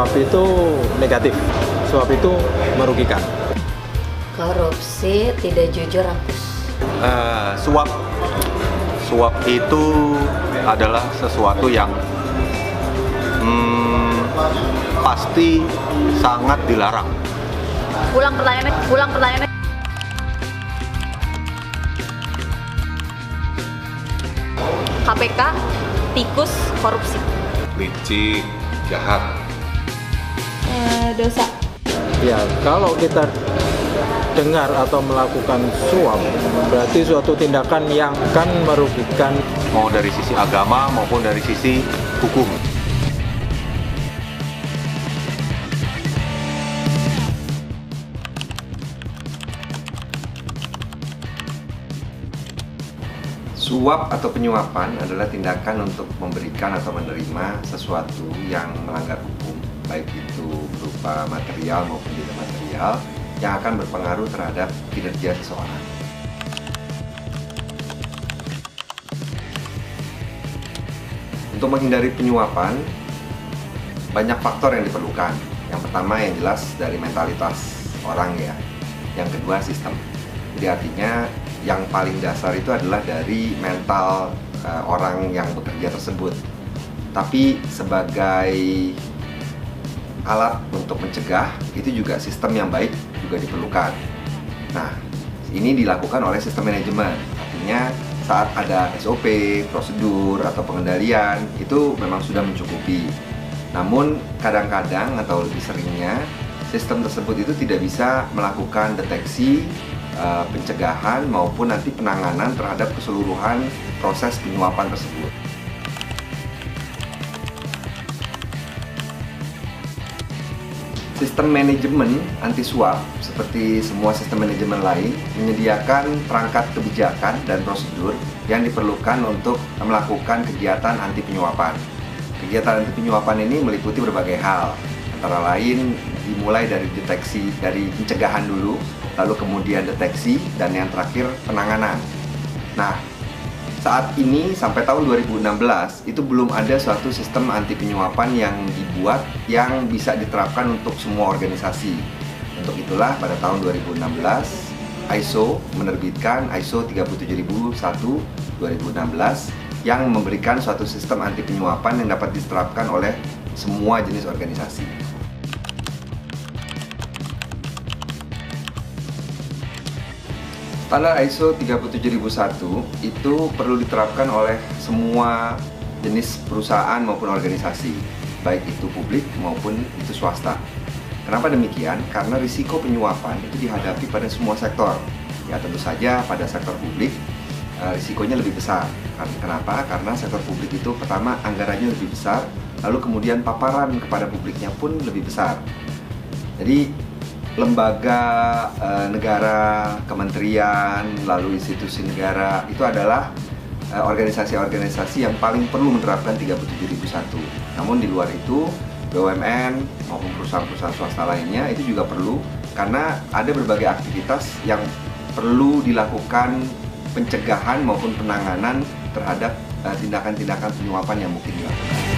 Suap itu negatif, suap itu merugikan. Korupsi tidak jujur hapus. Suap itu adalah sesuatu yang pasti sangat dilarang. Ulang pertanyaannya. KPK, tikus, korupsi. Licik, jahat. Dosa. Ya, kalau kita dengar atau melakukan suap, berarti suatu tindakan yang akan merugikan, Mau dari sisi agama maupun dari sisi hukum. Suap atau penyuapan adalah tindakan untuk memberikan atau menerima sesuatu yang melanggar hukum, baik itu berupa material maupun tidak material, yang akan berpengaruh terhadap kinerja seseorang. Untuk menghindari penyuapan, banyak faktor yang diperlukan. Yang pertama yang jelas dari mentalitas orang ya. Yang kedua sistem. Jadi artinya yang paling dasar itu adalah dari mental orang yang bekerja tersebut. Tapi sebagai alat untuk mencegah, itu juga sistem yang baik juga diperlukan. Nah, ini dilakukan oleh sistem manajemen. Artinya saat ada SOP, prosedur, atau pengendalian, itu memang sudah mencukupi. Namun kadang-kadang atau lebih seringnya, sistem tersebut itu tidak bisa melakukan deteksi, pencegahan maupun nanti penanganan terhadap keseluruhan proses penyuapan tersebut. Sistem manajemen anti suap seperti semua sistem manajemen lain menyediakan perangkat kebijakan dan prosedur yang diperlukan untuk melakukan kegiatan anti penyuapan. Kegiatan anti penyuapan ini meliputi berbagai hal, antara lain dimulai dari deteksi, dari pencegahan dulu, lalu kemudian deteksi, dan yang terakhir penanganan. Nah, saat ini sampai tahun 2016 itu belum ada suatu sistem anti penyuapan yang dibuat yang bisa diterapkan untuk semua organisasi. Untuk itulah pada tahun 2016 ISO menerbitkan ISO 37001 2016 yang memberikan suatu sistem anti penyuapan yang dapat diterapkan oleh semua jenis organisasi. Standar ISO 37001 itu perlu diterapkan oleh semua jenis perusahaan maupun organisasi, baik itu publik maupun itu swasta. Kenapa demikian? Karena risiko penyuapan itu dihadapi pada semua sektor. Ya tentu saja pada sektor publik risikonya lebih besar. Kenapa? Karena sektor publik itu pertama anggarannya lebih besar, lalu kemudian paparan kepada publiknya pun lebih besar. Jadi lembaga negara, kementerian, lalu institusi negara itu adalah organisasi-organisasi yang paling perlu menerapkan 37001. Namun di luar itu BUMN maupun perusahaan-perusahaan swasta lainnya itu juga perlu, karena ada berbagai aktivitas yang perlu dilakukan pencegahan maupun penanganan terhadap tindakan-tindakan penyuapan yang mungkin dilakukan.